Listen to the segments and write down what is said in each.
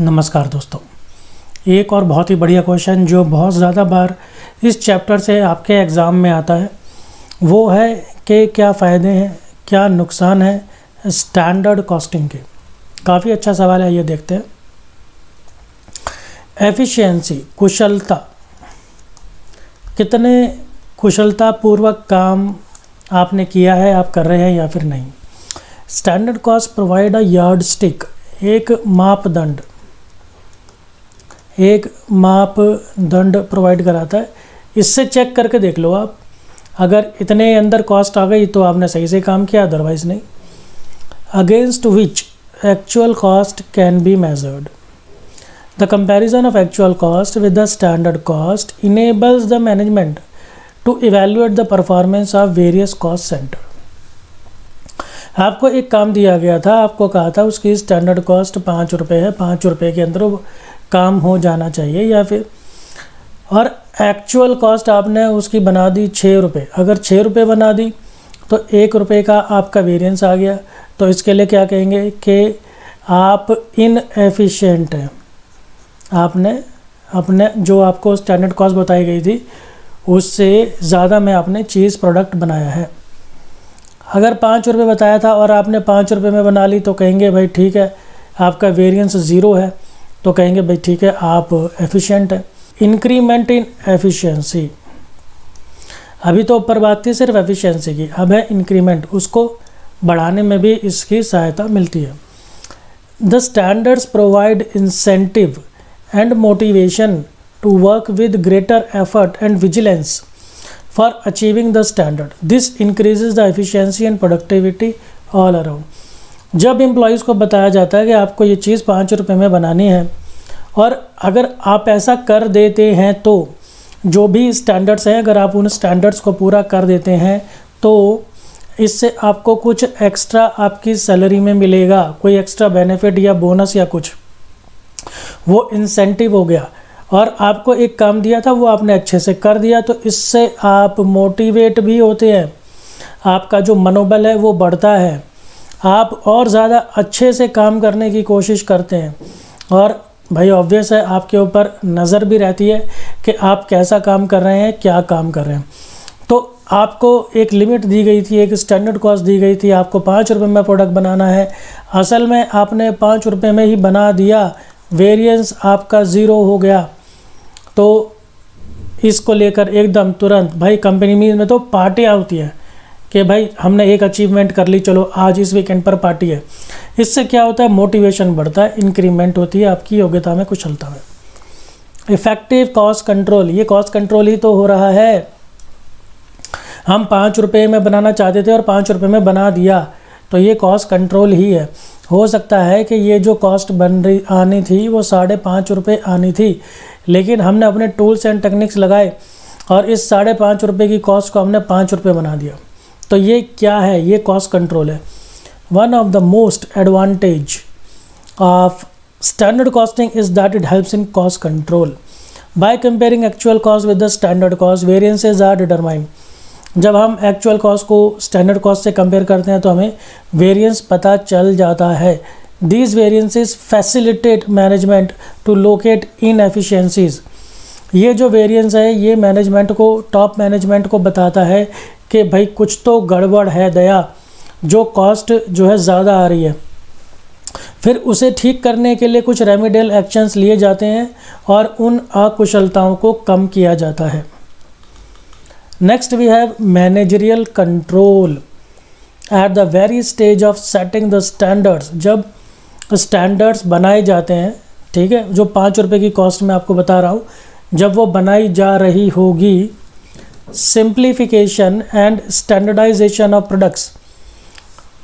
नमस्कार दोस्तों, एक और बहुत ही बढ़िया क्वेश्चन जो बहुत ज़्यादा बार इस चैप्टर से आपके एग्ज़ाम में आता है वो है कि क्या फ़ायदे हैं, क्या नुकसान है स्टैंडर्ड कॉस्टिंग के। काफ़ी अच्छा सवाल है, ये देखते हैं। एफिशिएंसी, कुशलता, कितने कुशलतापूर्वक काम आपने किया है, आप कर रहे हैं या फिर नहीं। Standard cost provide a yard stick, एक मापदंड प्रोवाइड कराता है। इससे चेक करके देख लो आप, अगर इतने अंदर कॉस्ट आ गई तो आपने सही से काम किया, अदरवाइज नहीं। Against which actual cost can be measured, the comparison of actual cost with the standard cost enables the management to evaluate the performance of various cost centre. आपको एक काम दिया गया था, आपको कहा था उसकी स्टैंडर्ड कॉस्ट 5 रुपये है, 5 रुपये के अंदर वो काम हो जाना चाहिए या फिर, और एक्चुअल कॉस्ट आपने उसकी बना दी 6 रुपये। अगर 6 रुपये बना दी तो 1 रुपये का आपका वेरिएंस आ गया, तो इसके लिए क्या कहेंगे कि आप इनएफिशिएंट हैं। आपने अपने जो आपको स्टैंडर्ड कॉस्ट बताई गई थी उससे ज़्यादा में आपने चीज़ प्रोडक्ट बनाया है। अगर 5 रुपये बताया था और आपने 5 रुपये में बना ली तो कहेंगे भाई ठीक है, आपका वेरिएंस 0 है, तो कहेंगे भाई ठीक है, आप एफिशिएंट है। इंक्रीमेंट इन एफिशिएंसी, अभी तो ऊपर बात थी सिर्फ एफिशिएंसी की, अब है इंक्रीमेंट, उसको बढ़ाने में भी इसकी सहायता मिलती है। The standards provide incentive and motivation to work with greater effort and vigilance for achieving the standard, this increases the efficiency and productivity all around. जब एम्प्लॉयज़ को बताया जाता है कि आपको ये चीज़ 5 रुपये में बनानी है, और अगर आप ऐसा कर देते हैं तो जो भी स्टैंडर्ड्स हैं, अगर आप उन स्टैंडर्ड्स को पूरा कर देते हैं तो इससे आपको कुछ एक्स्ट्रा आपकी सैलरी में मिलेगा, कोई एक्स्ट्रा बेनिफिट या बोनस या कुछ, वो इंसेंटिव हो गया। और आपको एक काम दिया था वो आपने अच्छे से कर दिया, तो इससे आप मोटिवेट भी होते हैं, आपका जो मनोबल है वो बढ़ता है, आप और ज़्यादा अच्छे से काम करने की कोशिश करते हैं, और भाई ऑब्वियस है आपके ऊपर नज़र भी रहती है कि आप कैसा काम कर रहे हैं, क्या काम कर रहे हैं। तो आपको एक लिमिट दी गई थी, एक स्टैंडर्ड कॉस्ट दी गई थी, आपको 5 रुपये में प्रोडक्ट बनाना है, असल में आपने 5 रुपये में ही बना दिया, वेरिएंस आपका 0 हो गया। तो इसको लेकर एकदम तुरंत भाई कंपनी में तो पार्टियाँ होती हैं कि भाई हमने एक अचीवमेंट कर ली, चलो आज इस वीकेंड पर पार्टी है। इससे क्या होता है, मोटिवेशन बढ़ता है, इंक्रीमेंट होती है आपकी योग्यता में, कुशलता में। इफेक्टिव कॉस्ट कंट्रोल, ये कॉस्ट कंट्रोल ही तो हो रहा है। हम 5 रुपये में बनाना चाहते थे और 5 रुपये में बना दिया, तो ये कॉस्ट कंट्रोल ही है। हो सकता है कि ये जो कॉस्ट आनी थी वो 5.5 रुपये आनी थी, लेकिन हमने अपने टूल्स एंड टेक्निक्स लगाए और इस 5.5 रुपये की कॉस्ट को हमने 5 रुपये बना दिया। तो ये क्या है, ये कॉस्ट कंट्रोल है। One of the most advantage of standard costing is that it helps in cost control by comparing actual cost with the standard cost, variances are determined. जब हम एक्चुअल कॉस्ट को स्टैंडर्ड कॉस्ट से compare करते हैं तो हमें variance पता चल जाता है। These variances facilitate management to locate inefficiencies, ये जो वेरिएंस है ये मैनेजमेंट को, टॉप मैनेजमेंट को बताता है कि भाई कुछ तो गड़बड़ है दया, जो कॉस्ट जो है ज़्यादा आ रही है। फिर उसे ठीक करने के लिए कुछ रेमेडियल एक्शंस लिए जाते हैं और उन अकुशलताओं को कम किया जाता है। Next we have managerial control at the very stage of setting the standards. जब स्टैंडर्ड्स बनाए जाते हैं, ठीक है, जो 5 रुपये की कॉस्ट मैं आपको बता रहा हूँ, जब वो बनाई जा रही होगी, simplification and standardisation of products,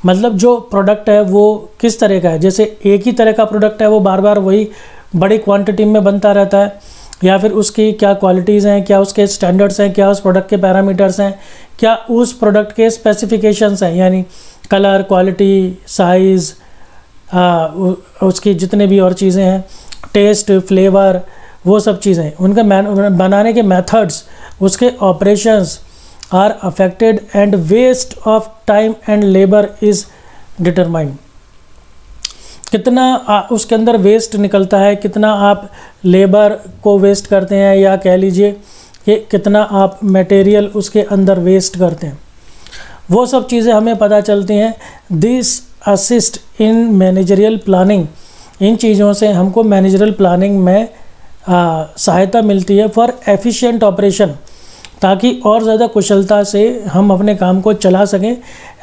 मतलब जो प्रोडक्ट है वो किस तरह का है, जैसे एक ही तरह का प्रोडक्ट है वो बार बार वही बड़ी क्वांटिटी में बनता रहता है, या फिर उसकी क्या क्वालिटीज़ हैं, क्या उसके स्टैंडर्ड्स हैं, क्या उस प्रोडक्ट के पैरामीटर्स हैं, क्या उस प्रोडक्ट के स्पेसिफिकेशंस हैं, यानी कलर, क्वालिटी, साइज़, उसकी जितने भी और चीज़ें हैं, टेस्ट, फ्लेवर, वो सब चीज़ें, उनके बनाने के मेथड्स, उसके operations are affected and waste of time and labour is determined. कितना उसके अंदर वेस्ट निकलता है, कितना आप लेबर को वेस्ट करते हैं, या कह लीजिए कि कितना आप मटेरियल उसके अंदर वेस्ट करते हैं, वो सब चीज़ें हमें पता चलती हैं। This assist in managerial planning, इन चीज़ों से हमको मैनेजरियल प्लानिंग में सहायता मिलती है फॉर एफिशिएंट ऑपरेशन, ताकि और ज़्यादा कुशलता से हम अपने काम को चला सकें।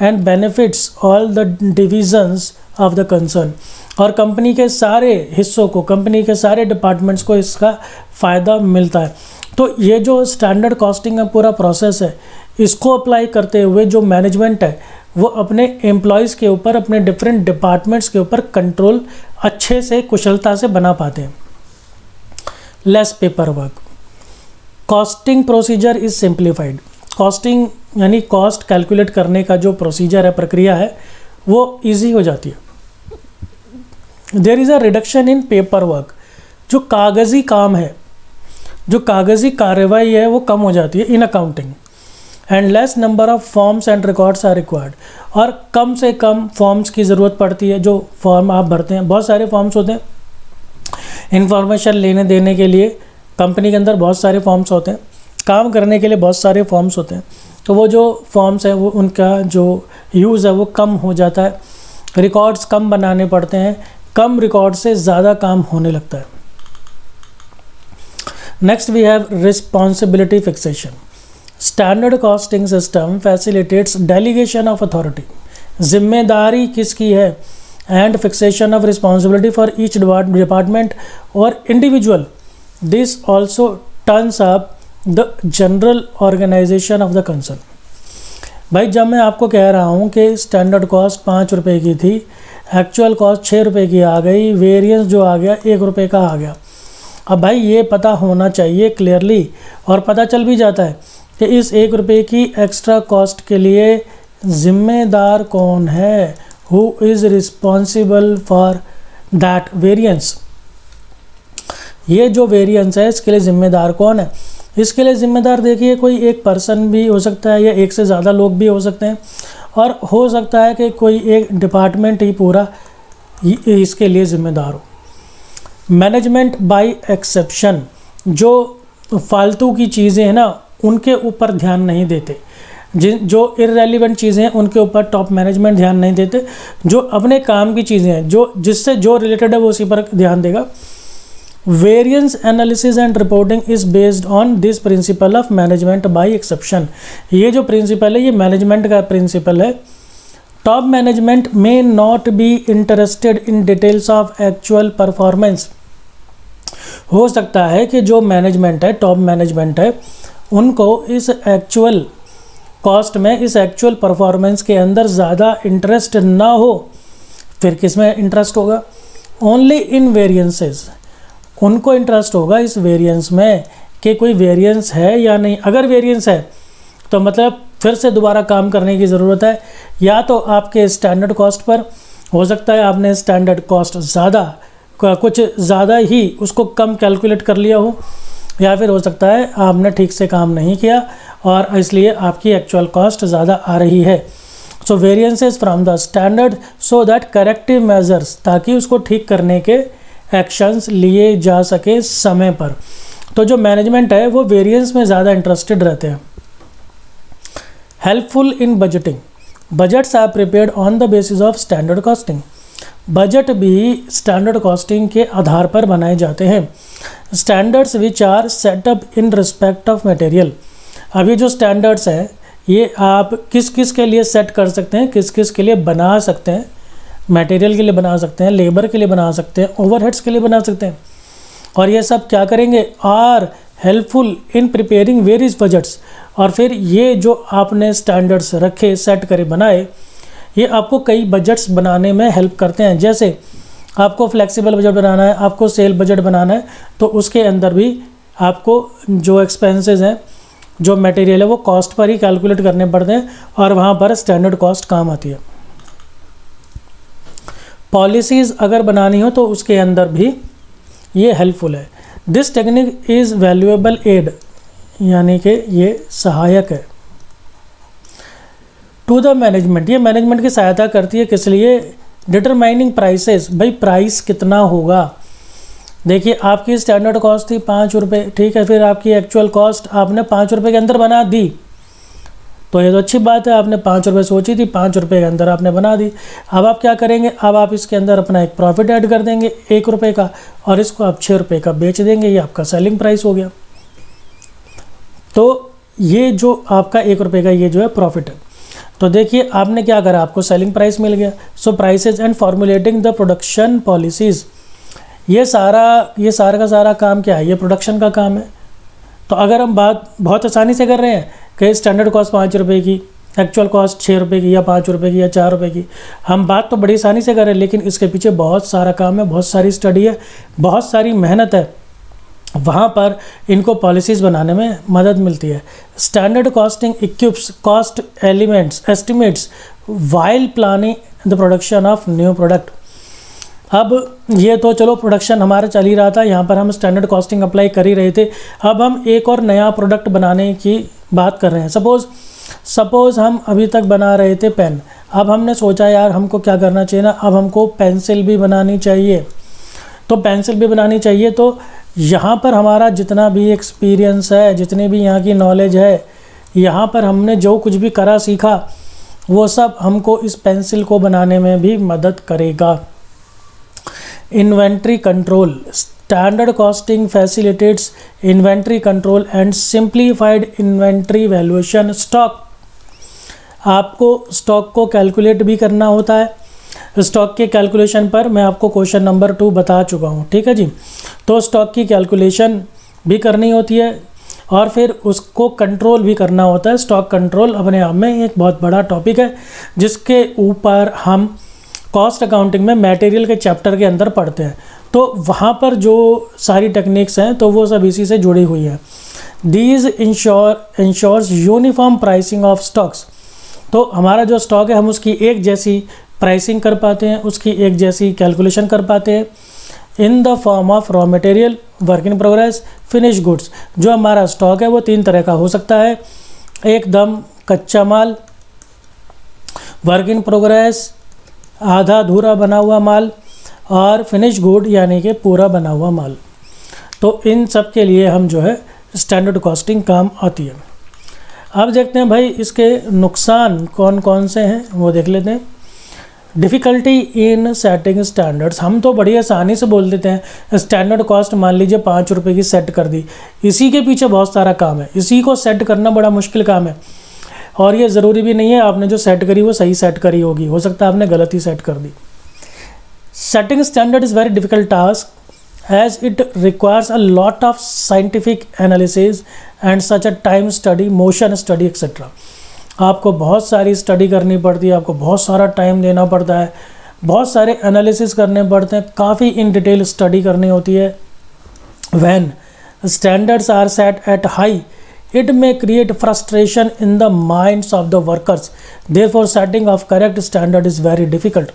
And benefits all the divisions of the concern, और कंपनी के सारे हिस्सों को, कंपनी के सारे डिपार्टमेंट्स को इसका फ़ायदा मिलता है। तो ये जो स्टैंडर्ड कॉस्टिंग का पूरा प्रोसेस है, इसको अप्लाई करते हुए जो मैनेजमेंट है वो अपने एम्प्लॉयज़ के ऊपर, अपने डिफरेंट डिपार्टमेंट्स के ऊपर कंट्रोल अच्छे से, कुशलता से बना पाते हैं। Less paper work, costing procedure is simplified. Costing यानी कॉस्ट कैलकुलेट करने का जो प्रोसीजर है, प्रक्रिया है, वो ईजी हो जाती है। There is a reduction in paper work, जो कागज़ी काम है, जो कागज़ी कार्रवाई है, वो कम हो जाती है in accounting. And less number of forms and records are required, और कम से कम फॉर्म्स की ज़रूरत पड़ती है। जो फॉर्म आप भरते हैं, बहुत सारे फॉर्म्स होते हैं इन्फॉर्मेशन लेने देने के लिए, कंपनी के अंदर बहुत सारे फॉर्म्स होते हैं, काम करने के लिए बहुत सारे फॉर्म्स होते हैं। तो वो जो फॉर्म्स हैं वो उनका जो यूज़ है वो कम हो जाता है, रिकॉर्ड्स कम बनाने पड़ते हैं, कम रिकॉर्ड से ज़्यादा काम होने लगता है। Next we have responsibility fixation. Standard costing system facilitates delegation of authority, जिम्मेदारी किसकी है, and fixation of responsibility for each department और individual. This also turns up the general organisation of the concern. भाई जब मैं आपको कह रहा हूँ कि स्टैंडर्ड कॉस्ट 5 रुपये की थी, एक्चुअल कॉस्ट 6 रुपये की आ गई, वेरिएंस जो आ गया 1 रुपये का आ गया। अब भाई ये पता होना चाहिए क्लियरली, और पता चल भी जाता है कि इस 1 रुपये की एक्स्ट्रा कॉस्ट के लिए ज़िम्मेदार कौन है, who is responsible for that variance. ये जो वेरिएंस है इसके लिए ज़िम्मेदार कौन है। इसके लिए ज़िम्मेदार देखिए कोई एक पर्सन भी हो सकता है, या एक से ज़्यादा लोग भी हो सकते हैं, और हो सकता है कि कोई एक डिपार्टमेंट ही पूरा इसके लिए ज़िम्मेदार हो। मैनेजमेंट बाय एक्सेप्शन, जो फालतू की चीज़ें हैं ना उनके ऊपर ध्यान नहीं देते, जो इररेलेवेंट चीज़ें हैं उनके ऊपर टॉप मैनेजमेंट ध्यान नहीं देते। जो अपने काम की चीज़ें हैं, जो जिससे जो रिलेटेड है वो उसी पर ध्यान देगा। Variance analysis and reporting is based on this principle of management by exception. ये जो प्रिंसिपल है ये मैनेजमेंट का प्रिंसिपल है। Top management may not be interested in details of actual performance. हो सकता है कि जो मैनेजमेंट है, टॉप मैनेजमेंट है, उनको इस एक्चुअल कॉस्ट में, इस एक्चुअल परफॉर्मेंस के अंदर ज़्यादा इंटरेस्ट ना हो। फिर किस में इंटरेस्ट होगा? Only in variances. उनको इंटरेस्ट होगा इस वेरिएंस में कि कोई वेरिएंस है या नहीं। अगर वेरिएंस है तो मतलब फिर से दोबारा काम करने की ज़रूरत है। या तो आपके स्टैंडर्ड कॉस्ट पर हो सकता है आपने स्टैंडर्ड कॉस्ट कुछ ज़्यादा ही उसको कम कैलकुलेट कर लिया हो, या फिर हो सकता है आपने ठीक से काम नहीं किया और इसलिए आपकी एक्चुअल कॉस्ट ज़्यादा आ रही है। So variances from the standard so that corrective measures, ताकि उसको ठीक करने के एक्शंस लिए जा सके समय पर। तो जो मैनेजमेंट है वो वेरिएंस में ज़्यादा इंटरेस्टेड रहते हैं। Helpful in budgeting, budgets are prepared on the basis of standard costing. Budget भी स्टैंडर्ड कॉस्टिंग के आधार पर बनाए जाते हैं। Standards which are setup in respect of material. अभी जो स्टैंडर्ड्स हैं ये आप किस किस के लिए सेट कर सकते हैं, किस किस के लिए बना सकते हैं। मटेरियल के लिए बना सकते हैं, लेबर के लिए बना सकते हैं, ओवरहेड्स के लिए बना सकते हैं। और ये सब क्या करेंगे? Are helpful in preparing various budgets. और फिर ये जो आपने स्टैंडर्ड्स रखे, सेट करे, बनाए, ये आपको कई बजट्स बनाने में हेल्प करते हैं। जैसे आपको फ्लेक्सिबल बजट बनाना है, आपको सेल बजट बनाना है, तो उसके अंदर भी आपको जो एक्सपेंसेस हैं, जो मटेरियल है, वो कॉस्ट पर ही कैलकुलेट करने पड़ते हैं और वहाँ पर स्टैंडर्ड कॉस्ट काम आती है। पॉलिसीज़ अगर बनानी हो तो उसके अंदर भी ये हेल्पफुल है। This technique is valuable aid, यानी कि ये सहायक है। टू द मैनेजमेंट, ये मैनेजमेंट की सहायता करती है। किस लिए? डिटरमाइनिंग प्राइसेस, भाई प्राइस कितना होगा। देखिए आपकी स्टैंडर्ड कॉस्ट थी 5 रुपये, ठीक है, फिर आपकी एक्चुअल कॉस्ट आपने 5 रुपये के अंदर बना दी, तो ये तो अच्छी बात है, आपने 5 रुपये सोची थी, 5 रुपये के अंदर आपने बना दी। अब आप क्या करेंगे, अब आप इसके अंदर अपना एक प्रॉफिट ऐड कर देंगे 1 रुपये का, और इसको आप 6 रुपये का बेच देंगे, ये आपका सेलिंग प्राइस हो गया। तो ये जो आपका 1 रुपये का ये जो है प्रॉफिट है। तो देखिए आपने क्या करा, आपको सेलिंग प्राइस मिल गया। So prices and formulating the production policies, ये सारा का सारा काम क्या है, ये प्रोडक्शन का काम है। तो अगर हम बात बहुत आसानी से कर रहे हैं कि स्टैंडर्ड कॉस्ट 5 रुपये की, एक्चुअल कॉस्ट 6 रुपये की या 5 रुपये की या 4 रुपये की, हम बात तो बड़ी आसानी से कर रहे हैं, लेकिन इसके पीछे बहुत सारा काम है, बहुत सारी स्टडी है, बहुत सारी मेहनत है, वहाँ पर इनको पॉलिसीज़ बनाने में मदद मिलती है। Standard costing equips cost elements estimates while planning the production of new product. अब ये तो चलो प्रोडक्शन हमारा चल ही रहा था, यहाँ पर हम स्टैंडर्ड कॉस्टिंग अप्लाई कर ही रहे थे। अब हम एक और नया प्रोडक्ट बनाने की बात कर रहे हैं। सपोज़ हम अभी तक बना रहे थे पेन, अब हमने सोचा यार हमको क्या करना चाहिए ना, अब हमको पेंसिल भी बनानी चाहिए। तो पेंसिल भी बनानी चाहिए, तो यहाँ पर हमारा जितना भी एक्सपीरियंस है, जितनी भी यहाँ की नॉलेज है, यहाँ पर हमने जो कुछ भी करा सीखा, वो सब हमको इस पेंसिल को बनाने में भी मदद करेगा। Inventory control, standard costing facilitates inventory control and simplified inventory valuation. Stock, आपको स्टॉक को कैलकुलेट भी करना होता है। स्टॉक के कैलकुलेशन पर मैं आपको क्वेश्चन नंबर 2 बता चुका हूँ, ठीक है जी। तो स्टॉक की कैलकुलेशन भी करनी होती है और फिर उसको कंट्रोल भी करना होता है। स्टॉक कंट्रोल अपने आप में एक बहुत बड़ा टॉपिक है, जिसके ऊपर हम कॉस्ट अकाउंटिंग में मटेरियल के चैप्टर के अंदर पढ़ते हैं। तो वहाँ पर जो सारी टेक्निक्स हैं तो वो सब इसी से जुड़ी हुई हैं। These ensures uniform pricing of stocks. तो हमारा जो स्टॉक है हम उसकी एक जैसी प्राइसिंग कर पाते हैं, उसकी एक जैसी कैलकुलेशन कर पाते हैं in the form of raw material, work in progress, finish goods. जो हमारा स्टॉक है वो 3 तरह का हो सकता है, एकदम कच्चा माल, वर्क इन प्रोग्रेस आधा अधूरा बना हुआ माल, और फिनिश गुड यानी कि पूरा बना हुआ माल। तो इन सब के लिए हम जो है स्टैंडर्ड कॉस्टिंग काम आती है। अब देखते हैं भाई इसके नुकसान कौन कौन से हैं, वो देख लेते हैं। डिफ़िकल्टी इन सेटिंग स्टैंडर्ड्स, हम तो बड़ी आसानी से बोल देते हैं स्टैंडर्ड कॉस्ट मान लीजिए 5 रुपये की सेट कर दी, इसी के पीछे बहुत सारा काम है, इसी को सेट करना बड़ा मुश्किल काम है। और ये ज़रूरी भी नहीं है आपने जो सेट करी वो सही सेट करी होगी, हो सकता है आपने गलत ही सेट कर दी। Setting standard is very difficult task as it requires a lot of scientific analysis and such a time study, motion study etcetera. आपको बहुत सारी स्टडी करनी पड़ती है, आपको बहुत सारा टाइम देना पड़ता है, बहुत सारे एनालिसिस करने पड़ते हैं, काफ़ी इन डिटेल स्टडी करनी होती है। When standards are set at high it may create frustration in the minds of the workers, therefore setting of correct standard is very difficult।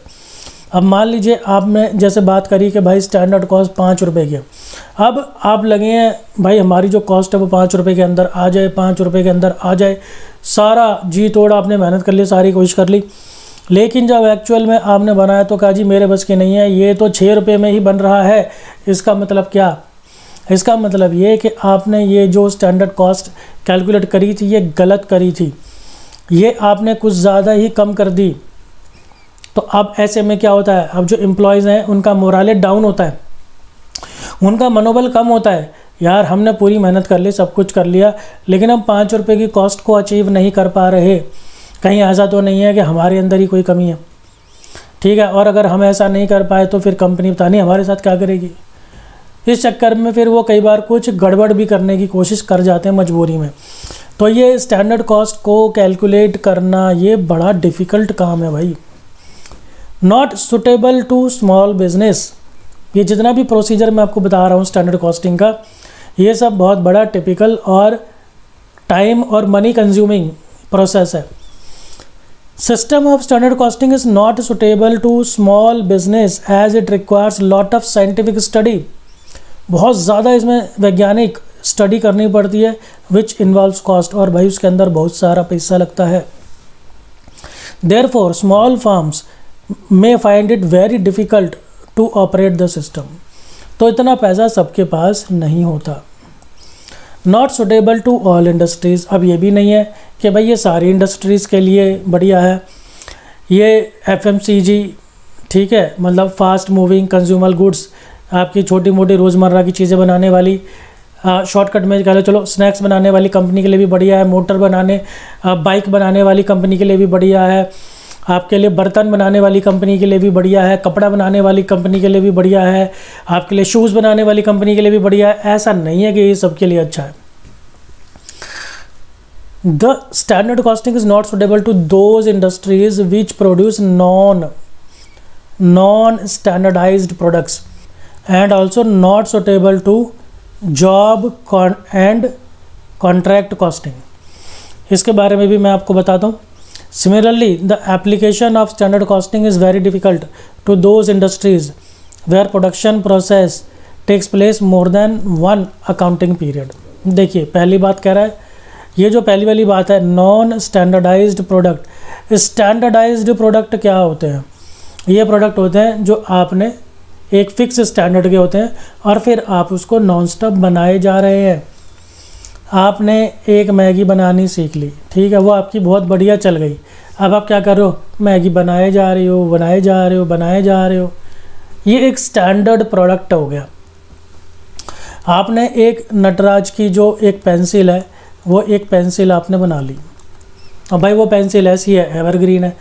अब मान लीजिए आपने जैसे बात करी कि भाई स्टैंडर्ड कॉस्ट 5 रुपये की, अब आप लगे हैं भाई हमारी जो कॉस्ट है वो 5 रुपये के अंदर आ जाए, 5 रुपये के अंदर आ जाए, सारा जी तोड़ आपने मेहनत कर ली, सारी कोशिश कर ली, लेकिन जब एक्चुअल में आपने बनाया तो कहा जी मेरे बस की नहीं है, ये तो 6 रुपये में ही बन रहा है। इसका मतलब क्या, इसका मतलब ये कि आपने ये जो स्टैंडर्ड कॉस्ट कैलकुलेट करी थी ये गलत करी थी, ये आपने कुछ ज़्यादा ही कम कर दी। तो अब ऐसे में क्या होता है, अब जो एम्प्लॉयज़ हैं उनका मोराले डाउन होता है, उनका मनोबल कम होता है। यार हमने पूरी मेहनत कर ली, सब कुछ कर लिया, लेकिन हम 5 रुपये की कॉस्ट को अचीव नहीं कर पा रहे, कहीं ऐसा तो नहीं है कि हमारे अंदर ही कोई कमी है, ठीक है। और अगर हम ऐसा नहीं कर पाए तो फिर कंपनी पता नहीं हमारे साथ क्या करेगी। इस चक्कर में फिर वो कई बार कुछ गड़बड़ भी करने की कोशिश कर जाते हैं मजबूरी में। तो ये स्टैंडर्ड कॉस्ट को कैलकुलेट करना ये बड़ा डिफ़िकल्ट काम है भाई। Not suitable to small business, ये जितना भी प्रोसीजर मैं आपको बता रहा हूँ स्टैंडर्ड कॉस्टिंग का, ये सब बहुत बड़ा टिपिकल और टाइम और मनी कंज्यूमिंग प्रोसेस है। System of standard costing is not suitable to small business as it requires lot of scientific study, बहुत ज़्यादा इसमें वैज्ञानिक स्टडी करनी पड़ती है, विच इन्वॉल्व्स कॉस्ट, और भाई उसके अंदर बहुत सारा पैसा लगता है। Therefore small firms may find it very difficult to operate the system. तो इतना पैसा सबके पास नहीं होता। Not suitable to all industries, अब ये भी नहीं है कि भाई ये सारी इंडस्ट्रीज़ के लिए बढ़िया है। ये FMCG, ठीक है, मतलब फास्ट मूविंग कंज्यूमर गुड्स, आपकी छोटी मोटी रोज़मर्रा की चीज़ें बनाने वाली, शॉर्टकट में कह लो चलो स्नैक्स बनाने वाली कंपनी के लिए भी बढ़िया है, मोटर बनाने बाइक बनाने वाली कंपनी के लिए भी बढ़िया है, आपके लिए बर्तन बनाने वाली कंपनी के लिए भी बढ़िया है, कपड़ा बनाने वाली कंपनी के लिए भी बढ़िया है, आपके लिए शूज़ बनाने वाली कंपनी के लिए भी बढ़िया है। ऐसा नहीं है कि ये सबके लिए अच्छा है। The standard costing is not suitable to those industries which produce non standardised products and also not suitable to job and contract costing. इसके बारे में भी मैं आपको बताता हूँ। Similarly the application of standard costing is very difficult to those industries where production process takes place more than 1 accounting period. देखिए पहली बात कह रहा है, ये जो पहली वाली बात है non standardised product. Standardised product क्या होते हैं? ये प्रोडक्ट होते हैं जो आपने एक फिक्स स्टैंडर्ड के होते हैं और फिर आप उसको नॉन स्टॉप बनाए जा रहे हैं। आपने एक मैगी बनानी सीख ली, ठीक है, वो आपकी बहुत बढ़िया चल गई। अब आप क्या कर रहे हो? मैगी बनाए जा रहे हो, बनाए जा रहे हो, बनाए जा रहे हो। ये एक स्टैंडर्ड प्रोडक्ट हो गया। आपने एक नटराज की जो एक पेंसिल है, वो एक पेंसिल आपने बना ली। अब भाई वो पेंसिल ऐसी है, एवरग्रीन है,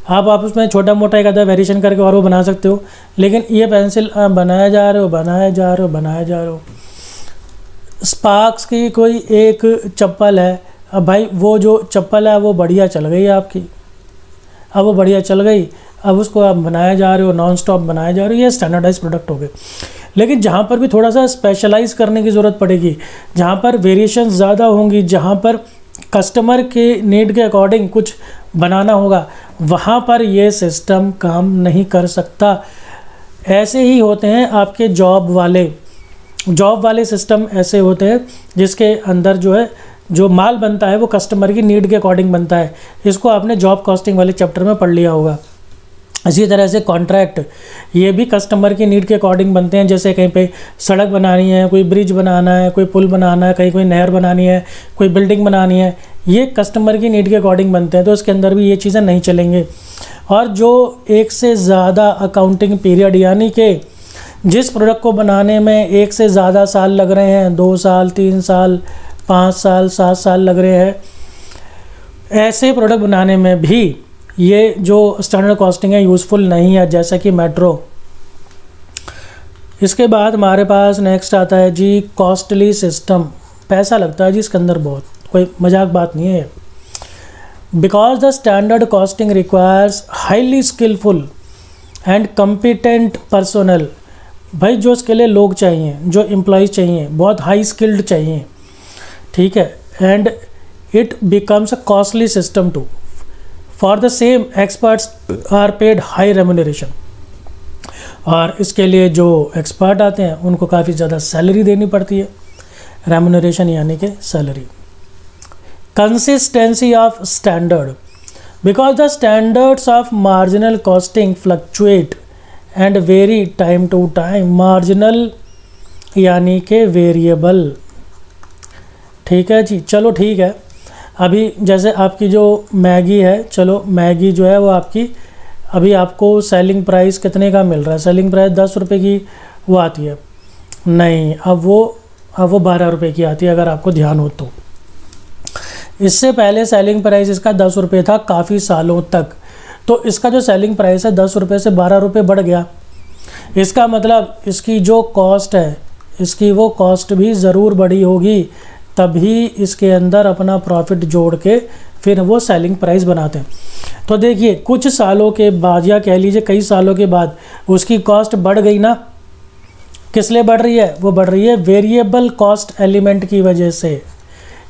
आप उसमें छोटा मोटा एक आधा वेरिएशन करके और वो बना सकते हो, लेकिन ये पेंसिल बनाया जा रहे हो, बनाया जा रहे हो, बनाया जा रहे हो। स्पार्क्स की कोई एक चप्पल है, अब भाई वो जो चप्पल है वो बढ़िया चल गई आपकी, अब वो बढ़िया चल गई, अब उसको आप बनाया जा रहे हो, नॉन स्टॉप बनाया जा रहे हो। ये स्टैंडर्डाइज प्रोडक्ट हो गए। लेकिन जहाँ पर भी थोड़ा सा स्पेशलाइज करने की ज़रूरत पड़ेगी, जहाँ पर वेरिएशन ज़्यादा होंगी, जहाँ पर कस्टमर के नीड के अकॉर्डिंग कुछ बनाना होगा, वहाँ पर ये सिस्टम काम नहीं कर सकता। ऐसे ही होते हैं आपके जॉब वाले सिस्टम ऐसे होते हैं जिसके अंदर जो है जो माल बनता है वो कस्टमर की नीड के अकॉर्डिंग बनता है। इसको आपने जॉब कॉस्टिंग वाले चैप्टर में पढ़ लिया होगा। इसी तरह से कॉन्ट्रैक्ट, ये भी कस्टमर की नीड के अकॉर्डिंग बनते हैं। जैसे कहीं पे सड़क बनानी है, कोई ब्रिज बनाना है, कोई पुल बनाना है, कहीं कोई नहर बनानी है, कोई बिल्डिंग बनानी है, ये कस्टमर की नीड के अकॉर्डिंग बनते हैं। तो इसके अंदर भी ये चीज़ें नहीं चलेंगे। और जो एक से ज़्यादा अकाउंटिंग पीरियड, यानी कि जिस प्रोडक्ट को बनाने में एक से ज़्यादा साल लग रहे हैं, 2 साल, 3 साल, 5 साल, 7 साल लग रहे हैं, ऐसे प्रोडक्ट बनाने में भी ये जो स्टैंडर्ड कॉस्टिंग है यूज़फुल नहीं है, जैसा कि मेट्रो। इसके बाद हमारे पास नेक्स्ट आता है जी कॉस्टली सिस्टम। पैसा लगता है जी इसके अंदर बहुत, कोई मजाक बात नहीं है। Because the standard costing requires highly skilful and competent personnel. भाई जो इसके लिए लोग चाहिए, जो एम्प्लॉयज़ चाहिए, बहुत हाई स्किल्ड चाहिए, ठीक है। And it becomes a costly system too. For the same experts are paid high remuneration. और इसके लिए जो एक्सपर्ट आते हैं उनको काफ़ी ज़्यादा सैलरी देनी पड़ती है। रेम्यूनरेशन यानी कि salary. Consistency of standard. Because the standards of marginal costing fluctuate and vary time to time. Marginal यानी कि वेरिएबल, ठीक है जी। चलो ठीक है, अभी जैसे आपकी जो मैगी है, चलो मैगी जो है वो आपकी अभी आपको सेलिंग प्राइस कितने का मिल रहा है? सेलिंग प्राइस 10 रुपये की वो आती है, नहीं, अब वो 12 रुपये की आती है, अगर आपको ध्यान हो तो। इससे पहले सेलिंग प्राइस इसका 10 रुपये था काफ़ी सालों तक। तो इसका जो सेलिंग प्राइस है 10 रुपये से 12 रुपये बढ़ गया। इसका मतलब इसकी जो कॉस्ट है, इसकी वो कॉस्ट भी ज़रूर बढ़ी होगी, तभी इसके अंदर अपना प्रॉफिट जोड़ के फिर वो सेलिंग प्राइस बनाते हैं। तो देखिए कुछ सालों के बाद, या कह लीजिए कई सालों के बाद, उसकी कॉस्ट बढ़ गई ना। किस लिए बढ़ रही है? वो बढ़ रही है वेरिएबल कॉस्ट एलिमेंट की वजह से,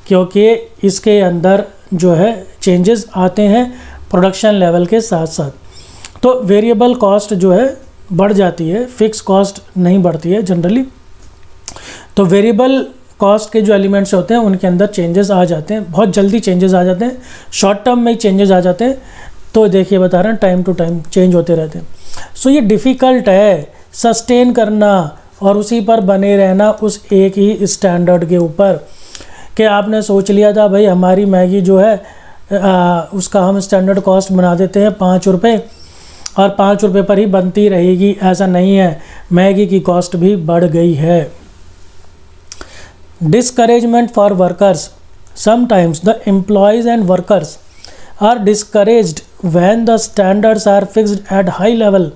क्योंकि इसके अंदर जो है चेंजेस आते हैं प्रोडक्शन लेवल के साथ साथ। तो वेरिएबल कॉस्ट जो है बढ़ जाती है, फिक्स कॉस्ट नहीं बढ़ती है जनरली। तो वेरिएबल कॉस्ट के जो एलिमेंट्स होते हैं उनके अंदर चेंजेस आ जाते हैं, बहुत जल्दी चेंजेस आ जाते हैं, शॉर्ट टर्म में ही चेंजेस आ जाते हैं। तो देखिए बता रहे हैं टाइम टू टाइम चेंज होते रहते हैं। सो ये डिफ़िकल्ट है सस्टेन करना और उसी पर बने रहना उस एक ही स्टैंडर्ड के ऊपर, कि आपने सोच लिया था भाई हमारी मैगी जो है उसका हम स्टैंडर्ड कॉस्ट बना देते हैं 5 रुपये और 5 रुपये पर ही बनती रहेगी। ऐसा नहीं है, मैगी की कॉस्ट भी बढ़ गई है। Discouragement for workers, sometimes the employees and workers are discouraged when the standards are fixed at high level.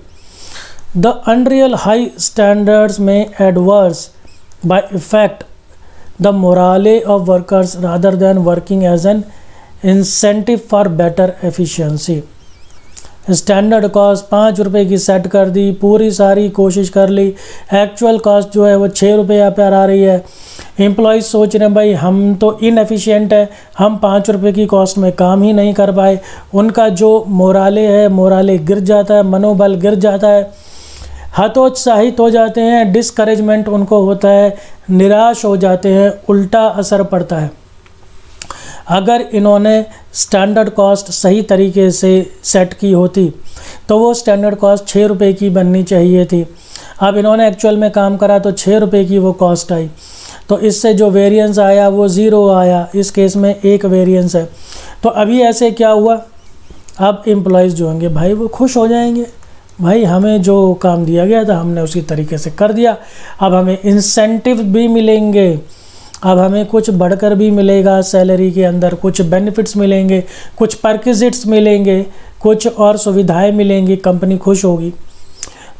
The unreal high standards may adverse by affect the morale of workers rather than working as an incentive for better efficiency. Standard cost 5 रुपये की set कर दी, पूरी सारी कोशिश कर ली, actual cost जो है वो 6 रुपये पर आ रही है। एम्प्लॉयज़ सोच रहे हैं भाई हम तो इनएफिशिएंट है, हम 5 रुपये की कॉस्ट में काम ही नहीं कर पाए। उनका जो मोराले गिर जाता है, मनोबल गिर जाता है, हतोत्साहित हो जाते हैं, डिस्करेजमेंट उनको होता है, निराश हो जाते हैं, उल्टा असर पड़ता है। अगर इन्होंने स्टैंडर्ड कॉस्ट सही तरीके से सेट की होती तो वो स्टैंडर्ड कॉस्ट 6 रुपये की बननी चाहिए थी। अब इन्होंने एक्चुअल में काम करा तो 6 रुपये की वो कॉस्ट आई, तो इससे जो वेरिएंस आया वो 0 आया। इस केस में एक वेरिएंस है। तो अभी ऐसे क्या हुआ, अब एम्प्लॉयज़ जो होंगे भाई वो खुश हो जाएंगे, भाई हमें जो काम दिया गया था हमने उसी तरीके से कर दिया, अब हमें इंसेंटिव भी मिलेंगे, अब हमें कुछ बढ़कर भी मिलेगा, सैलरी के अंदर कुछ बेनिफिट्स मिलेंगे, कुछ परक्विजिट्स मिलेंगे, कुछ और सुविधाएं मिलेंगी, कंपनी खुश होगी,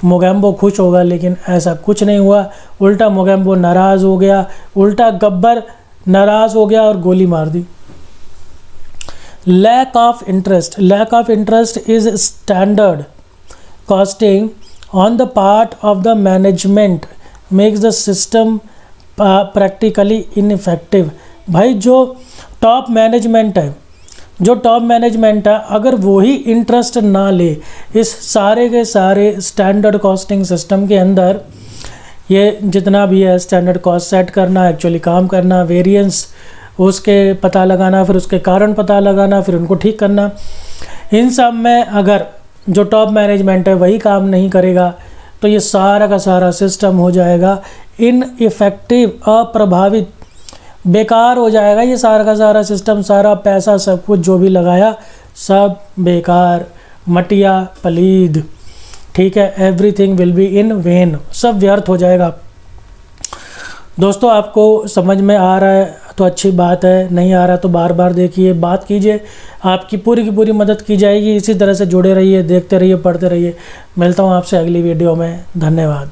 मोगैम्बो खुश होगा। लेकिन ऐसा कुछ नहीं हुआ, उल्टा मोगैम्बो नाराज़ हो गया, उल्टा गब्बर नाराज़ हो गया और गोली मार दी। Lack of interest is standard costing on the part of the management makes the system practically ineffective. भाई जो टॉप मैनेजमेंट है, अगर वो ही इंटरेस्ट ना ले इस सारे के सारे स्टैंडर्ड कॉस्टिंग सिस्टम के अंदर, ये जितना भी है स्टैंडर्ड कॉस्ट सेट करना, एक्चुअली काम करना, वेरिएंस उसके पता लगाना, फिर उसके कारण पता लगाना, फिर उनको ठीक करना, इन सब में अगर जो टॉप मैनेजमेंट है वही काम नहीं करेगा तो ये सारा का सारा सिस्टम हो जाएगा इनइफेक्टिव, अप्रभावित, बेकार हो जाएगा। ये सारा का सारा सिस्टम, सारा पैसा, सब कुछ जो भी लगाया सब बेकार, मटिया पलीद, ठीक है, everything will be in when, सब व्यर्थ हो जाएगा। दोस्तों आपको समझ में आ रहा है तो अच्छी बात है, नहीं आ रहा तो बार बार देखिए, बात कीजिए, आपकी पूरी की पूरी मदद की जाएगी। इसी तरह से जुड़े रहिए, देखते रहिए, पढ़ते रहिए। मिलता हूँ आपसे अगली वीडियो में। धन्यवाद।